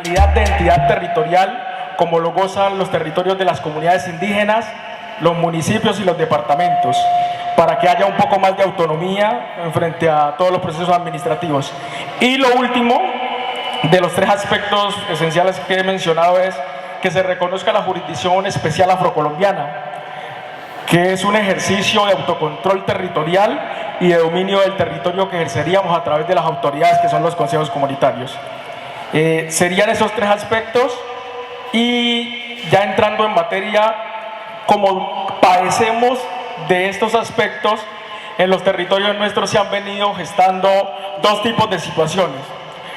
calidad de entidad territorial como lo gozan los territorios de las comunidades indígenas, los municipios y los departamentos, para que haya un poco más de autonomía en frente a todos los procesos administrativos. Y lo último, de los 3 aspectos esenciales que he mencionado, es que se reconozca la jurisdicción especial afrocolombiana, que es un ejercicio de autocontrol territorial y de dominio del territorio que ejerceríamos a través de las autoridades que son los consejos comunitarios. Serían esos 3 aspectos. Y ya entrando en materia, como padecemos de estos aspectos, en los territorios nuestros se han venido gestando 2 tipos de situaciones.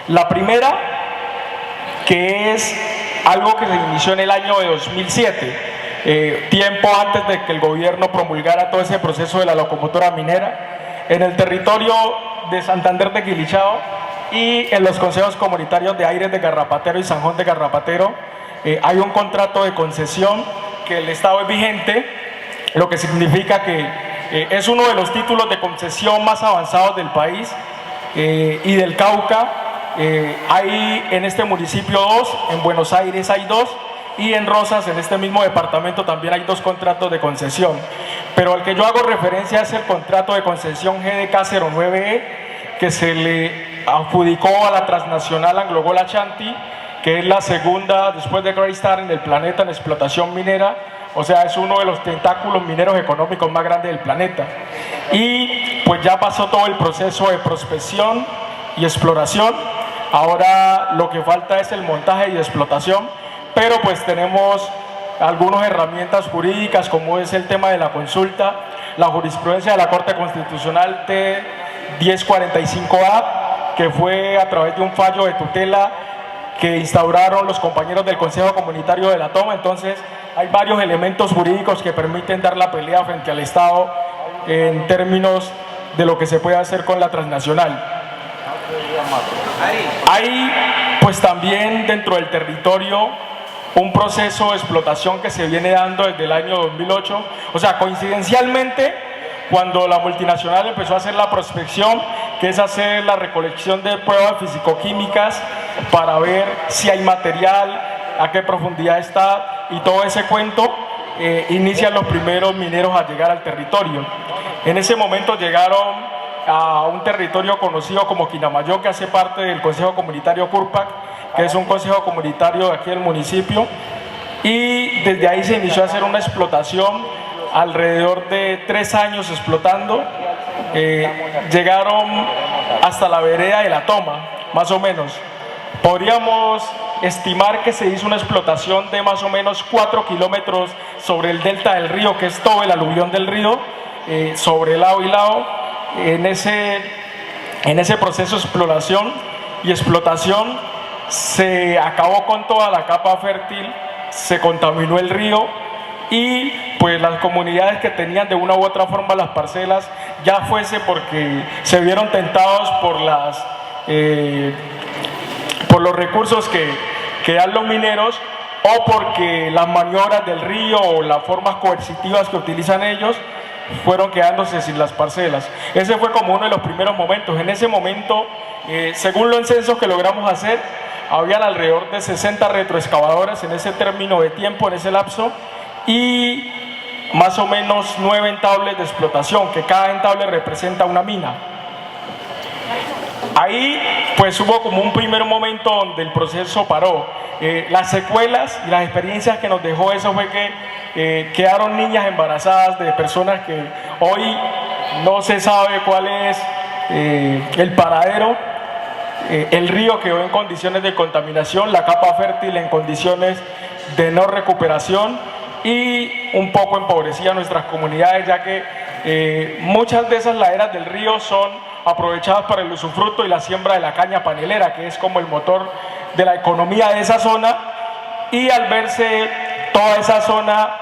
La primera, que es algo que se inició en el año de 2007, tiempo antes de que el gobierno promulgara todo ese proceso de la locomotora minera, en el territorio de Santander de Quilichao y en los consejos comunitarios de Aires de Garrapatero y San Juan de Garrapatero, hay un contrato de concesión que el Estado es vigente, lo que significa que es uno de los títulos de concesión más avanzados del país y del Cauca. Hay en este municipio 2, en Buenos Aires hay 2 y en Rosas, en este mismo departamento, también hay 2 contratos de concesión. Pero al que yo hago referencia es el contrato de concesión GDK 09E, que se le adjudicó a la transnacional Anglo Gold Ashanti, que es la segunda después de Great Star en el planeta en explotación minera. O sea, es uno de los tentáculos mineros económicos más grandes del planeta. Y pues ya pasó todo el proceso de prospección y exploración. Ahora lo que falta es el montaje y explotación, pero pues tenemos algunas herramientas jurídicas, como es el tema de la consulta, la jurisprudencia de la Corte Constitucional T 1045A, que fue a través de un fallo de tutela que instauraron los compañeros del Consejo Comunitario de la Toma. Entonces hay varios elementos jurídicos que permiten dar la pelea frente al Estado en términos de lo que se puede hacer con la transnacional. Hay pues también dentro del territorio un proceso de explotación que se viene dando desde el año 2008, o sea, coincidencialmente, cuando la multinacional empezó a hacer la prospección, que es hacer la recolección de pruebas fisicoquímicas para ver si hay material, a qué profundidad está y todo ese cuento, inician los primeros mineros a llegar al territorio. En ese momento llegaron a un territorio conocido como Quinamayo, que hace parte del Consejo Comunitario Curpac, que es un consejo comunitario de aquí del municipio, y desde ahí se inició a hacer una explotación, alrededor de 3 años explotando. Llegaron hasta la vereda de la Toma, más o menos. Podríamos estimar que se hizo una explotación de más o menos 4 kilómetros sobre el delta del río, que es todo el aluvión del río, sobre lado y lado. En ese proceso de exploración y explotación se acabó con toda la capa fértil, se contaminó el río y pues las comunidades que tenían de una u otra forma las parcelas, ya fuese porque se vieron tentados por los recursos que dan los mineros, o porque las maniobras del río o las formas coercitivas que utilizan ellos, fueron quedándose sin las parcelas. Ese fue como uno de los primeros momentos. En ese momento, según los censos que logramos hacer, habían alrededor de 60 retroexcavadoras en ese término de tiempo, en ese lapso, y más o menos 9 entables de explotación, que cada entable representa una mina. Ahí pues hubo como un primer momento donde el proceso paró. Las secuelas y las experiencias que nos dejó eso fue que quedaron niñas embarazadas de personas que hoy no se sabe cuál es el paradero. El río quedó en condiciones de contaminación, la capa fértil en condiciones de no recuperación y un poco empobrecida nuestras comunidades, ya que muchas de esas laderas del río son aprovechadas para el usufructo y la siembra de la caña panelera, que es como el motor de la economía de esa zona, y al verse toda esa zona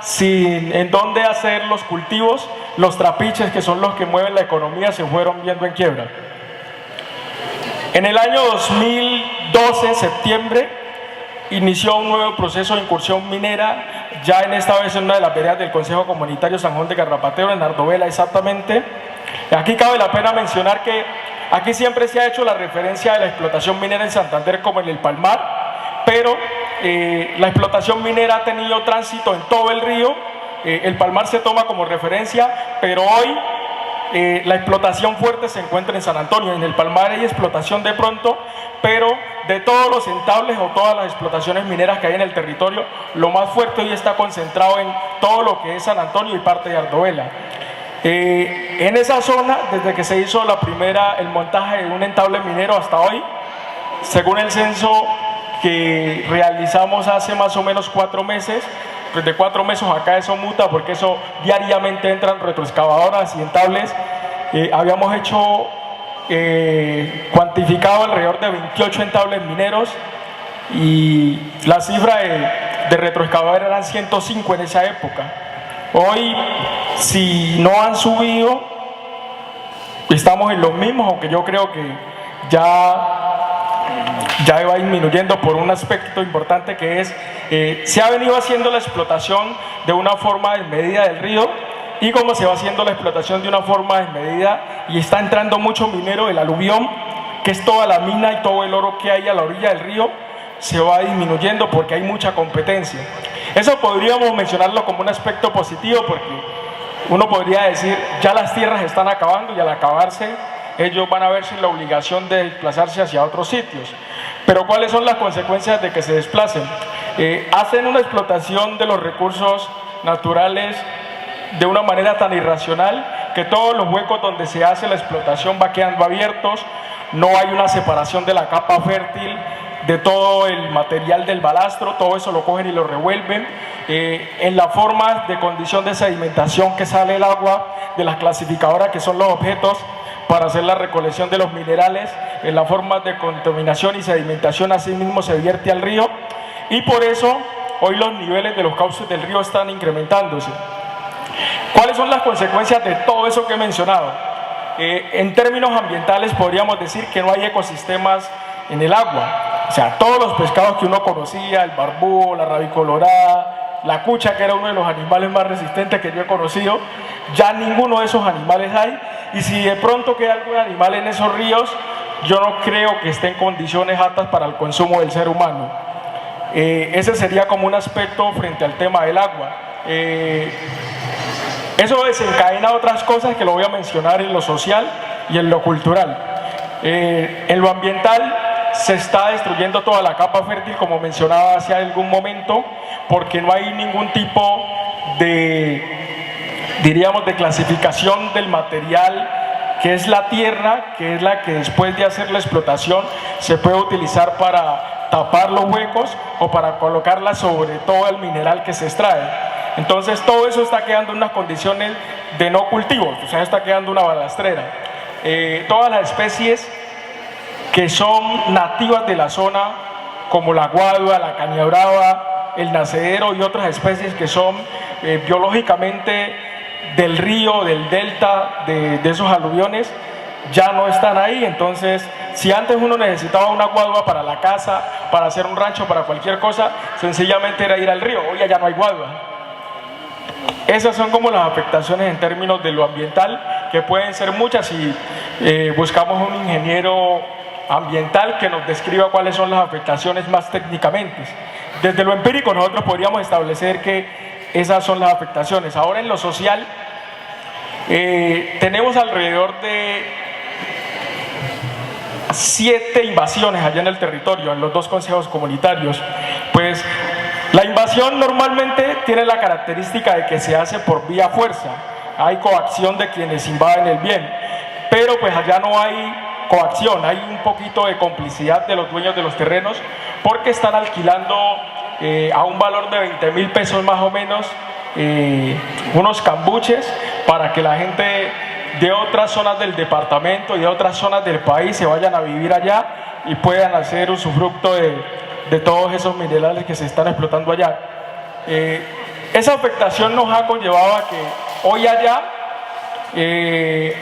sin en dónde hacer los cultivos, los trapiches, que son los que mueven la economía, se fueron viendo en quiebra. En el año 2012, septiembre, inició un nuevo proceso de incursión minera, ya en esta vez en una de las veredas del Consejo Comunitario San Juan de Garrapatero, en Ardovela exactamente. Aquí cabe la pena mencionar que aquí siempre se ha hecho la referencia de la explotación minera en Santander como en el Palmar, pero la explotación minera ha tenido tránsito en todo el río. El Palmar se toma como referencia, pero hoy la explotación fuerte se encuentra en San Antonio. En el Palmar hay explotación de pronto, pero de todos los entables o todas las explotaciones mineras que hay en el territorio, lo más fuerte hoy está concentrado en todo lo que es San Antonio y parte de Ardovela. En esa zona, desde que se hizo el montaje de un entable minero hasta hoy, según el censo que realizamos hace más o menos 4 meses, pues de 4 meses acá eso muta, porque eso diariamente entran retroexcavadoras y entables. Habíamos hecho cuantificado alrededor de 28 entables mineros y la cifra de retroexcavadora eran 105 en esa época. Hoy, si no han subido, estamos en los mismos, aunque yo creo que ya va disminuyendo por un aspecto importante, que es se ha venido haciendo la explotación de una forma desmedida del río, y como se va haciendo la explotación de una forma desmedida y está entrando mucho minero del aluvión, que es toda la mina y todo el oro que hay a la orilla del río, se va disminuyendo porque hay mucha competencia. Eso podríamos mencionarlo como un aspecto positivo, porque uno podría decir, ya las tierras están acabando y al acabarse ellos van a verse en la obligación de desplazarse hacia otros sitios. Pero ¿cuáles son las consecuencias de que se desplacen? Hacen una explotación de los recursos naturales de una manera tan irracional que todos los huecos donde se hace la explotación va quedando abiertos, no hay una separación de la capa fértil de todo el material del balastro, todo eso lo cogen y lo revuelven. En la forma de condición de sedimentación que sale el agua de las clasificadoras, que son los objetos para hacer la recolección de los minerales, en la forma de contaminación y sedimentación así mismo se vierte al río, y por eso hoy los niveles de los cauces del río están incrementándose. ¿Cuáles son las consecuencias de todo eso que he mencionado? En términos ambientales podríamos decir que no hay ecosistemas en el agua. O sea, todos los pescados que uno conocía, el barbú, la rabicolorada, la cucha, que era uno de los animales más resistentes que yo he conocido, ya ninguno de esos animales hay, y si de pronto queda algún animal en esos ríos, yo no creo que esté en condiciones aptas para el consumo del ser humano. Ese sería como un aspecto frente al tema del agua. Eso desencadena otras cosas que lo voy a mencionar en lo social y en lo cultural. En lo ambiental se está destruyendo toda la capa fértil, como mencionaba hace algún momento, porque no hay ningún tipo de, diríamos, de clasificación del material que es la tierra, que es la que después de hacer la explotación se puede utilizar para tapar los huecos o para colocarla sobre todo el mineral que se extrae. Entonces todo eso está quedando en unas condiciones de no cultivo, o sea, está quedando una balastrera. Todas las especies que son nativas de la zona, como la guadua, la caña brava, el nacedero y otras especies que son biológicamente del río, del delta, de esos aluviones, ya no están ahí. Entonces, si antes uno necesitaba una guadua para la casa, para hacer un rancho, para cualquier cosa, sencillamente era ir al río. Hoy ya no hay guadua. Esas son como las afectaciones en términos de lo ambiental, que pueden ser muchas, y buscamos un ingeniero ambiental que nos describa cuáles son las afectaciones más técnicamente. Desde lo empírico nosotros podríamos establecer que esas son las afectaciones. Ahora en lo social tenemos alrededor de 7 invasiones allá en el territorio, en los 2 consejos comunitarios. Pues la invasión normalmente tiene la característica de que se hace por vía fuerza, hay coacción de quienes invaden el bien, pero pues allá no hay coacción, hay un poquito de complicidad de los dueños de los terrenos, porque están alquilando a un valor de 20.000 pesos más o menos unos cambuches para que la gente de otras zonas del departamento y de otras zonas del país se vayan a vivir allá y puedan hacer usufructo de todos esos minerales que se están explotando allá. Esa afectación nos ha conllevado a que hoy allá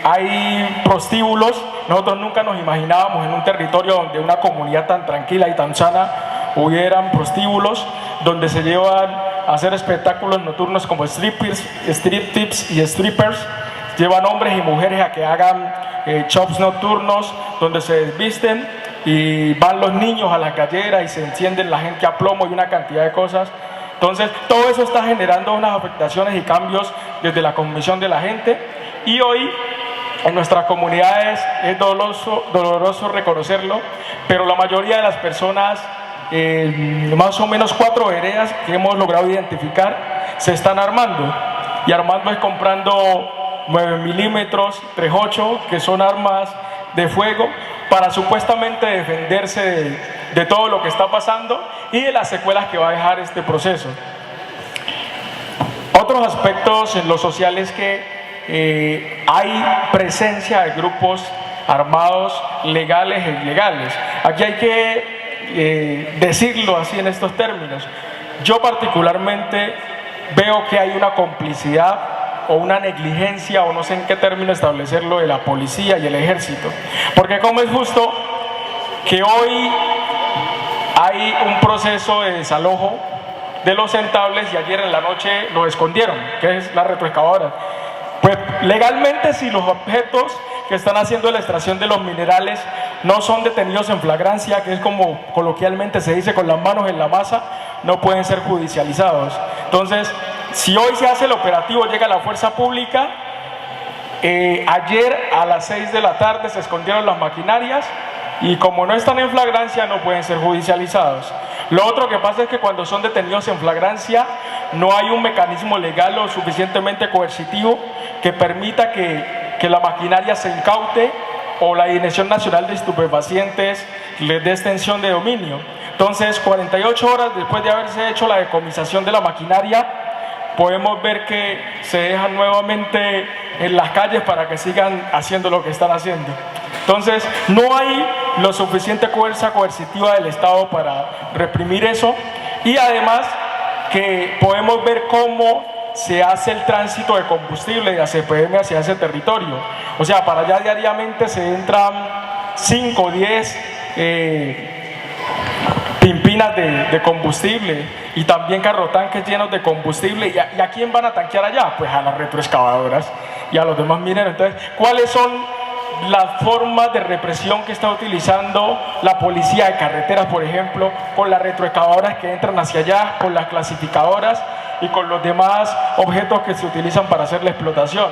hay prostíbulos. Nosotros nunca nos imaginábamos en un territorio donde una comunidad tan tranquila y tan sana hubieran prostíbulos donde se llevan a hacer espectáculos nocturnos como strippers, striptease y strippers. Llevan hombres y mujeres a que hagan shops nocturnos donde se desvisten y van los niños a las galleras y se encienden la gente a plomo y una cantidad de cosas. Entonces, todo eso está generando unas afectaciones y cambios desde la cognición de la gente, y hoy en nuestras comunidades es doloroso reconocerlo, pero la mayoría de las personas, más o menos 4 veredas que hemos logrado identificar, se están armando, y armando es comprando 9 milímetros, 38, que son armas de fuego, para supuestamente defenderse de todo lo que está pasando y de las secuelas que va a dejar este proceso. Otros aspectos en lo social es que hay presencia de grupos armados legales e ilegales. Aquí hay que decirlo así en estos términos. Yo particularmente veo que hay una complicidad o una negligencia, o no sé en qué término establecerlo, de la policía y el ejército, porque como es justo que hoy hay un proceso de desalojo de los centables y ayer en la noche lo escondieron, que es la retroexcavadora. Pues legalmente, si los objetos que están haciendo la extracción de los minerales no son detenidos en flagrancia, que es como coloquialmente se dice, con las manos en la masa, no pueden ser judicializados. Entonces, si hoy se hace el operativo, llega la fuerza pública, ayer a las 6 de la tarde se escondieron las maquinarias y como no están en flagrancia no pueden ser judicializados. Lo otro que pasa es que cuando son detenidos en flagrancia no hay un mecanismo legal lo suficientemente coercitivo que permita que la maquinaria se incaute o la Dirección Nacional de Estupefacientes les dé extensión de dominio. Entonces, 48 horas después de haberse hecho la decomisación de la maquinaria, podemos ver que se dejan nuevamente en las calles para que sigan haciendo lo que están haciendo. Entonces, no hay lo suficiente fuerza coercitiva del Estado para reprimir eso, y además que podemos ver cómo se hace el tránsito de combustible de ACPM hacia ese territorio. O sea, para allá diariamente se entran 5 o 10 pimpinas de combustible y también carrotanques llenos de combustible. ¿Y a quién van a tanquear allá? Pues a las retroexcavadoras y a los demás mineros. Entonces, ¿cuáles son las formas de represión que está utilizando la policía de carreteras, por ejemplo, con las retroexcavadoras que entran hacia allá, con las clasificadoras y con los demás objetos que se utilizan para hacer la explotación?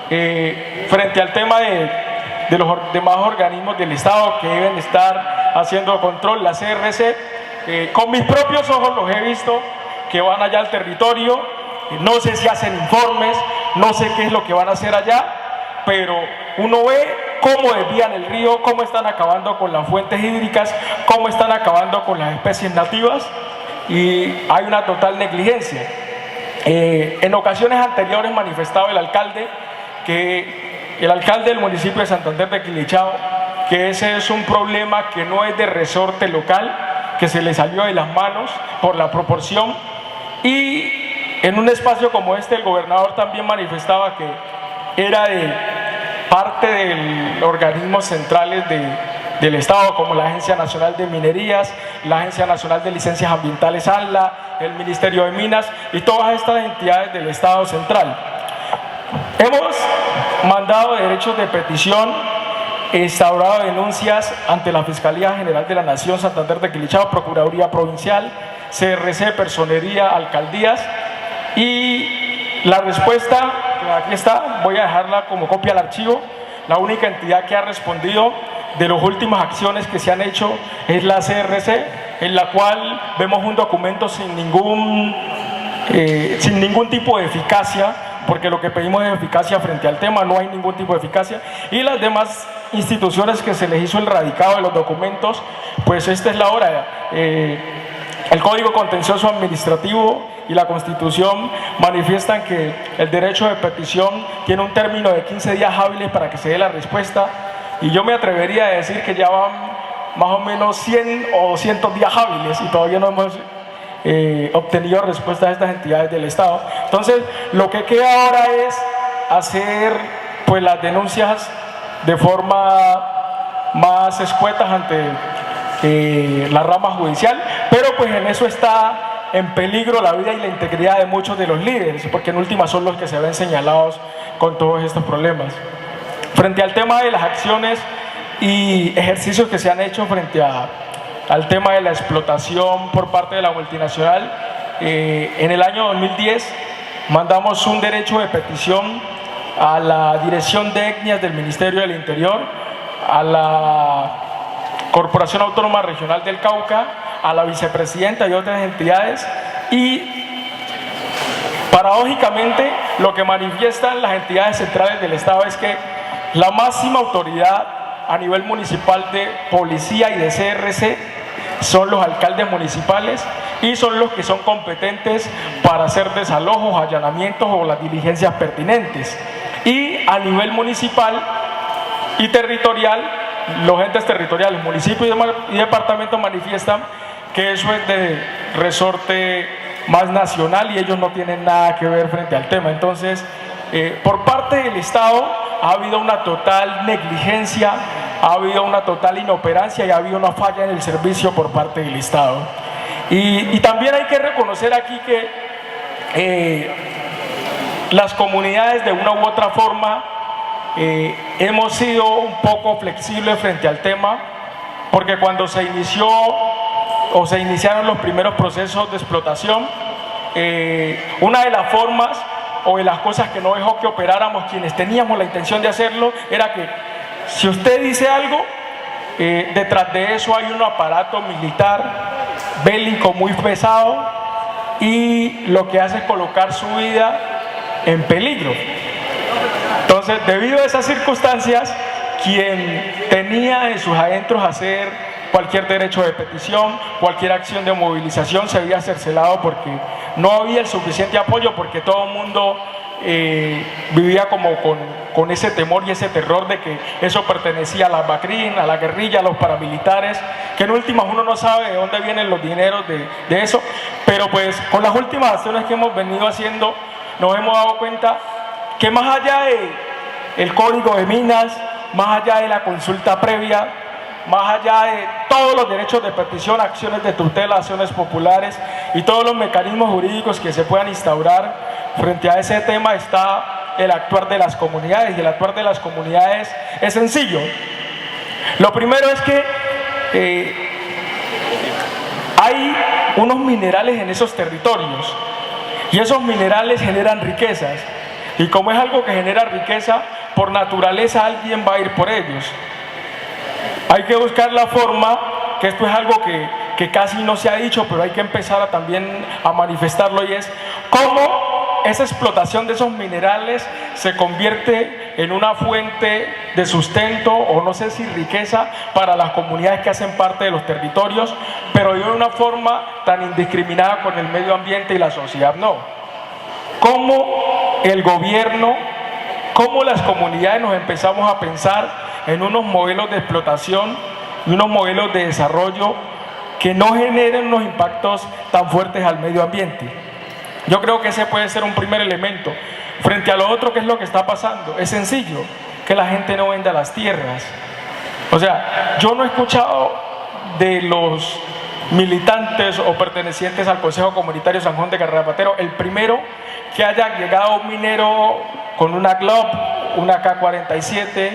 Frente al tema de los demás organismos del Estado que deben estar haciendo control, la CRC, con mis propios ojos los he visto que van allá al territorio, no sé si hacen informes, no sé qué es lo que van a hacer allá, pero uno ve cómo desvían el río, cómo están acabando con las fuentes hídricas, cómo están acabando con las especies nativas, y hay una total negligencia. En ocasiones anteriores manifestaba el alcalde del municipio de Santander de Quilichao, que ese es un problema que no es de resorte local, que se le salió de las manos por la proporción, y en un espacio como este el gobernador también manifestaba que era de parte de los organismos centrales del Estado, como la Agencia Nacional de Minerías, la Agencia Nacional de Licencias Ambientales ANLA, el Ministerio de Minas y todas estas entidades del Estado central. Hemos mandado derechos de petición, instaurado denuncias ante la Fiscalía General de la Nación, Santander de Quilichao, Procuraduría Provincial, CRC, Personería, Alcaldías, y la respuesta, aquí está, voy a dejarla como copia al archivo. La única entidad que ha respondido de las últimas acciones que se han hecho es la CRC, en la cual vemos un documento sin ningún tipo de eficacia, porque lo que pedimos es eficacia frente al tema, no hay ningún tipo de eficacia, y las demás instituciones que se les hizo el radicado de los documentos, pues esta es la hora. El Código Contencioso Administrativo y la Constitución manifiestan que el derecho de petición tiene un término de 15 días hábiles para que se dé la respuesta, y yo me atrevería a decir que ya van más o menos 100 o 200 días hábiles y todavía no hemos obtenido respuesta de estas entidades del Estado. Entonces, lo que queda ahora es hacer pues las denuncias de forma más escuetas ante la rama judicial, pero pues en eso está en peligro la vida y la integridad de muchos de los líderes, porque en última son los que se ven señalados con todos estos problemas. Frente al tema de las acciones y ejercicios que se han hecho frente al tema de la explotación por parte de la multinacional, en el año 2010 mandamos un derecho de petición a la Dirección de Etnias del Ministerio del Interior, a la Corporación Autónoma Regional del Cauca, a la vicepresidenta y otras entidades, y paradójicamente lo que manifiestan las entidades centrales del Estado es que la máxima autoridad a nivel municipal de policía y de CRC son los alcaldes municipales y son los que son competentes para hacer desalojos, allanamientos o las diligencias pertinentes. Y a nivel municipal y territorial, los entes territoriales, municipios y departamentos manifiestan que eso es de resorte más nacional y ellos no tienen nada que ver frente al tema. Entonces, por parte del Estado ha habido una total negligencia, ha habido una total inoperancia y ha habido una falla en el servicio por parte del Estado. Y también hay que reconocer aquí que las comunidades de una u otra forma hemos sido un poco flexibles frente al tema, porque cuando se inició o se iniciaron los primeros procesos de explotación, una de las formas o de las cosas que no dejó que operáramos quienes teníamos la intención de hacerlo era que si usted dice algo, detrás de eso hay un aparato militar bélico muy pesado y lo que hace es colocar su vida en peligro. Entonces, debido a esas circunstancias, quien tenía en sus adentros hacer cualquier derecho de petición, cualquier acción de movilización se había cercenado porque no había el suficiente apoyo, porque todo el mundo vivía como con ese temor y ese terror de que eso pertenecía a la BACRIM, a la guerrilla, a los paramilitares, que en últimas uno no sabe de dónde vienen los dineros de eso, pero pues con las últimas acciones que hemos venido haciendo nos hemos dado cuenta que más allá del código de minas, más allá de la consulta previa, más allá de todos los derechos de petición, acciones de tutela, acciones populares y todos los mecanismos jurídicos que se puedan instaurar frente a ese tema, está el actuar de las comunidades, y el actuar de las comunidades es sencillo. Lo primero es que hay unos minerales en esos territorios y esos minerales generan riquezas, y como es algo que genera riqueza, por naturaleza alguien va a ir por ellos. Hay que buscar la forma, que esto es algo que casi no se ha dicho, pero hay que empezar también a manifestarlo, y es cómo esa explotación de esos minerales se convierte en una fuente de sustento, o no sé si riqueza, para las comunidades que hacen parte de los territorios, pero de una forma tan indiscriminada con el medio ambiente y la sociedad no. Cómo el gobierno, cómo las comunidades nos empezamos a pensar en unos modelos de explotación y unos modelos de desarrollo que no generen unos impactos tan fuertes al medio ambiente. Yo creo que ese puede ser un primer elemento. Frente a lo otro, ¿qué es lo que está pasando? Es sencillo, que la gente no venda las tierras. O sea, yo no he escuchado de los militantes o pertenecientes al Consejo Comunitario San Juan de Garrapatero el primero que haya llegado un minero con una Glock, una K-47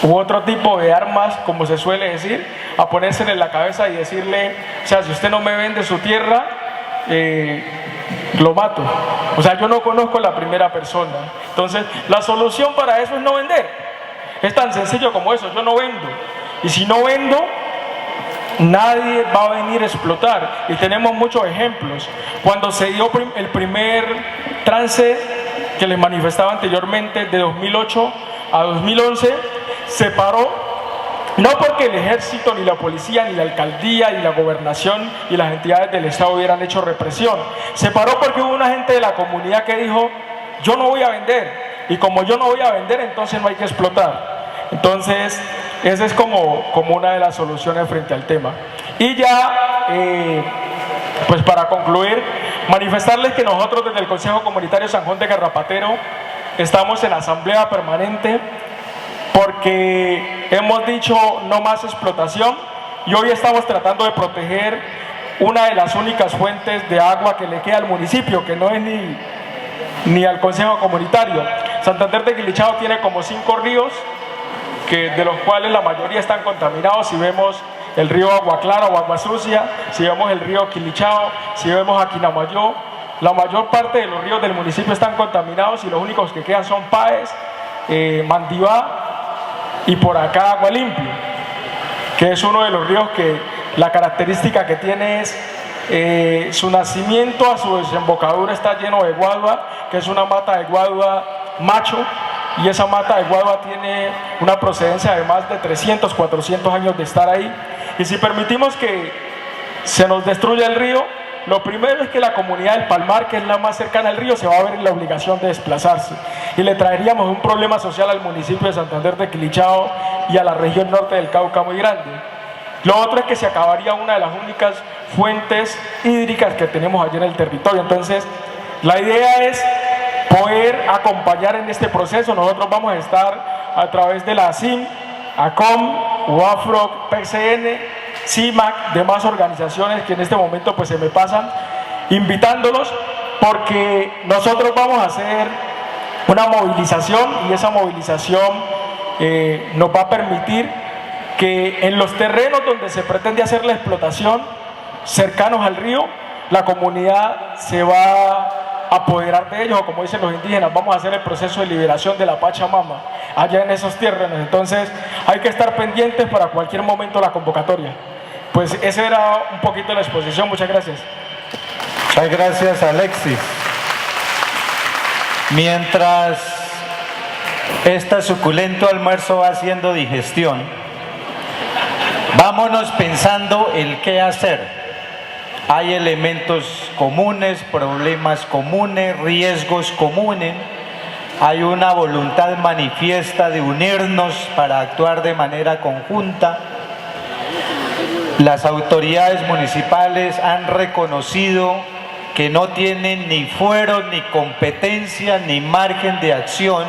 u otro tipo de armas, como se suele decir, a ponérsele en la cabeza y decirle, o sea, si usted no me vende su tierra, lo mato. O sea, yo no conozco a la primera persona. Entonces, la solución para eso es no vender. Es tan sencillo como eso, yo no vendo. Y si no vendo, nadie va a venir a explotar. Y tenemos muchos ejemplos. Cuando se dio el primer trance que les manifestaba anteriormente, de 2008 a 2011, se paró, no porque el ejército, ni la policía, ni la alcaldía, ni la gobernación y las entidades del Estado hubieran hecho represión. Se paró porque hubo una gente de la comunidad que dijo, yo no voy a vender, y como yo no voy a vender, entonces no hay que explotar. Entonces, esa es como una de las soluciones frente al tema. Y ya, pues para concluir, manifestarles que nosotros desde el Consejo Comunitario San Juan de Garrapatero estamos en asamblea permanente, porque hemos dicho no más explotación, y hoy estamos tratando de proteger una de las únicas fuentes de agua que le queda al municipio, que no es ni al Consejo Comunitario. Santander de Quilichao tiene como 5 ríos, de los cuales la mayoría están contaminados. Si vemos el río Agua Clara o Agua Sucia, si vemos el río Quilichao, si vemos Aquinamayó, la mayor parte de los ríos del municipio están contaminados y los únicos que quedan son Páez, Mandivá y por acá Agua Limpia, que es uno de los ríos que la característica que tiene es su nacimiento a su desembocadura está lleno de guadua, que es una mata de guadua macho, y esa mata de guadua tiene una procedencia de más de 300, 400 años de estar ahí. Y si permitimos que se nos destruya el río, lo primero es que la comunidad del Palmar, que es la más cercana al río, se va a ver en la obligación de desplazarse y le traeríamos un problema social al municipio de Santander de Quilichao y a la región norte del Cauca muy grande. Lo otro es que se acabaría una de las únicas fuentes hídricas que tenemos allí en el territorio. Entonces, la idea es poder acompañar en este proceso. Nosotros vamos a estar a través de la ASIM, ACOM, UAFROC, PCN, CIMAC, demás organizaciones que en este momento pues se me pasan, invitándolos porque nosotros vamos a hacer una movilización y esa movilización nos va a permitir que en los terrenos donde se pretende hacer la explotación cercanos al río, la comunidad se va a apoderar de ellos, o como dicen los indígenas, vamos a hacer el proceso de liberación de la Pachamama allá en esos terrenos. Entonces hay que estar pendientes para cualquier momento la convocatoria. Pues esa era un poquito la exposición. Muchas gracias. Muchas gracias, Alexis. Mientras este suculento almuerzo va haciendo digestión, vámonos pensando el qué hacer. Hay elementos comunes, problemas comunes, riesgos comunes. Hay una voluntad manifiesta de unirnos para actuar de manera conjunta. Las autoridades municipales han reconocido que no tienen ni fuero, ni competencia, ni margen de acción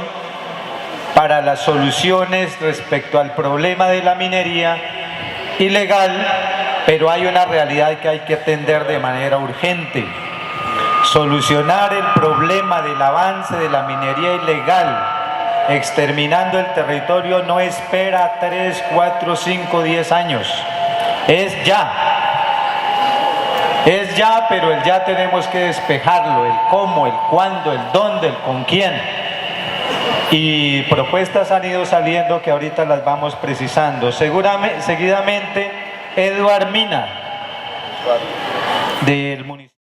para las soluciones respecto al problema de la minería ilegal, pero hay una realidad que hay que atender de manera urgente. Solucionar el problema del avance de la minería ilegal, exterminando el territorio, no espera 3, 4, 5, 10 años. Es ya, pero el ya tenemos que despejarlo, el cómo, el cuándo, el dónde, el con quién. Y propuestas han ido saliendo que ahorita las vamos precisando. Seguidamente, Eduard Mina, del municipio.